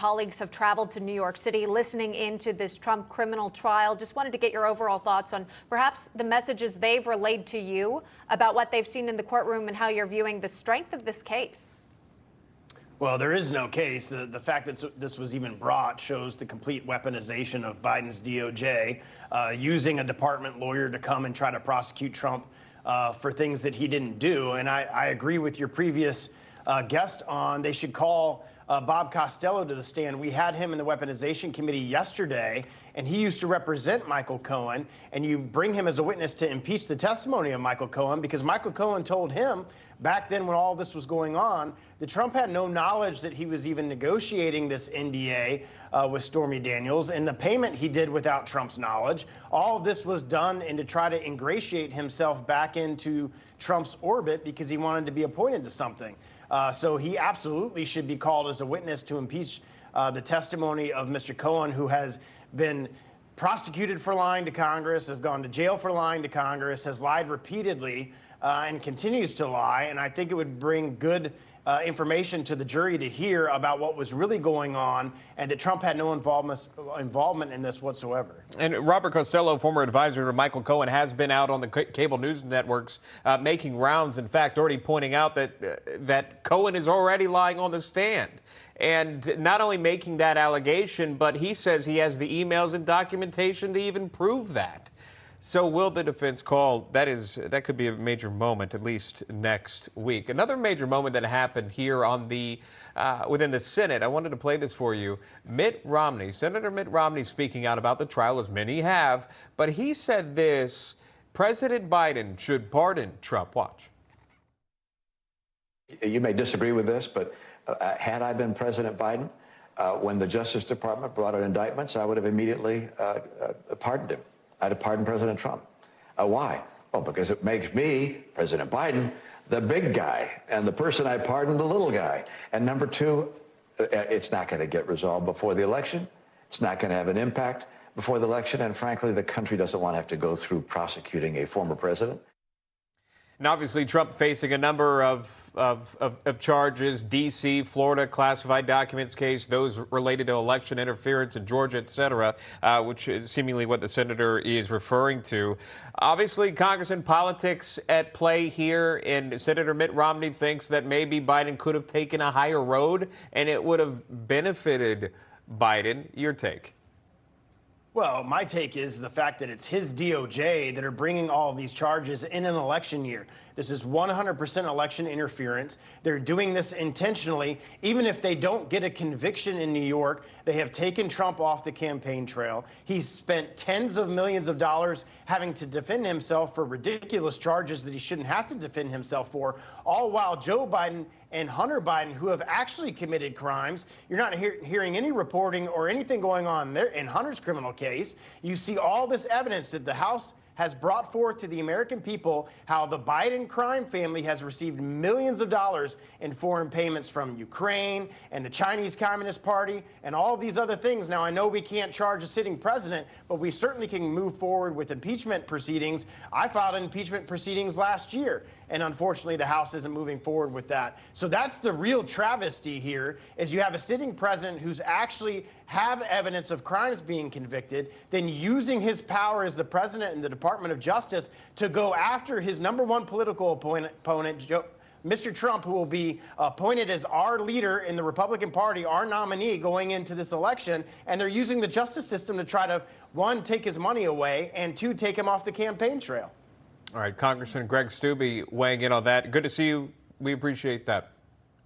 Colleagues have traveled to New York City listening into this Trump criminal trial. Just wanted to get your overall thoughts on perhaps the messages they've relayed to you about what they've seen in the courtroom and how you're viewing the strength of this case. Well, there is no case. The fact that this was even brought shows the complete weaponization of Biden's DOJ, using a department lawyer to come and try to prosecute Trump for things that he didn't do. And I agree with your previous guest on they should call Bob Costello to the stand. We had him in the Weaponization Committee yesterday, and he used to represent Michael Cohen, and you bring him as a witness to impeach the testimony of Michael Cohen because Michael Cohen told him back then when all this was going on that Trump had no knowledge that he was even negotiating this NDA with Stormy Daniels, and the payment he did without Trump's knowledge. All of this was done and to try to ingratiate himself back into Trump's orbit because he wanted to be appointed to something. So he absolutely should be called as a witness to impeach the testimony of Mr. Cohen, who has been prosecuted for lying to Congress, has gone to jail for lying to Congress, has lied repeatedly, and continues to lie. And I think it would bring good information to the jury to hear about what was really going on and that Trump had no involvement in this whatsoever. And Robert Costello, former advisor to Michael Cohen, has been out on the cable news networks making rounds, in fact, already pointing out that Cohen is already lying on the stand. And not only making that allegation, but he says he has the emails and documentation to even prove that. So will the defense call? That could be a major moment, at least next week. Another major moment that happened here on within the Senate. I wanted to play this for you. Senator Mitt Romney speaking out about the trial, as many have, but he said this: President Biden should pardon Trump. Watch. You may disagree with this, but had I been President Biden, when the Justice Department brought in indictments, I would have immediately pardoned him. I'd have pardoned President Trump. Why? Well, because it makes me, President Biden, the big guy, and the person I pardoned, the little guy. And number two, it's not going to get resolved before the election. It's not going to have an impact before the election. And frankly, the country doesn't want to have to go through prosecuting a former president. And obviously, Trump facing a number of charges, D.C., Florida, classified documents case, those related to election interference in Georgia, et cetera, which is seemingly what the senator is referring to. Obviously, Congressman, politics at play here, and Senator Mitt Romney thinks that maybe Biden could have taken a higher road and it would have benefited Biden. Your take? Well, my take is the fact that it's his DOJ that are bringing all of these charges in an election year. This is 100% election interference. They're doing this intentionally. Even if they don't get a conviction in New York, they have taken Trump off the campaign trail. He's spent tens of millions of dollars having to defend himself for ridiculous charges that he shouldn't have to defend himself for, all while Joe Biden and Hunter Biden, who have actually committed crimes, you're not hearing any reporting or anything going on there in Hunter's criminal case. You see all this evidence that the House has brought forth to the American people how the Biden crime family has received millions of dollars in foreign payments from Ukraine and the Chinese Communist Party and all these other things. Now, I know we can't charge a sitting president, but we certainly can move forward with impeachment proceedings. I filed impeachment proceedings last year, and unfortunately, the House isn't moving forward with that. So that's the real travesty here, is you have a sitting president who's actually have evidence of crimes being convicted, then using his power as the president in the Department of Justice to go after his number one political opponent, Mr. Trump, who will be appointed as our leader in the Republican Party, our nominee going into this election. And they're using the justice system to try to, one, take his money away, and two, take him off the campaign trail. All right, Congressman Greg Steube weighing in on that. Good to see you. We appreciate that.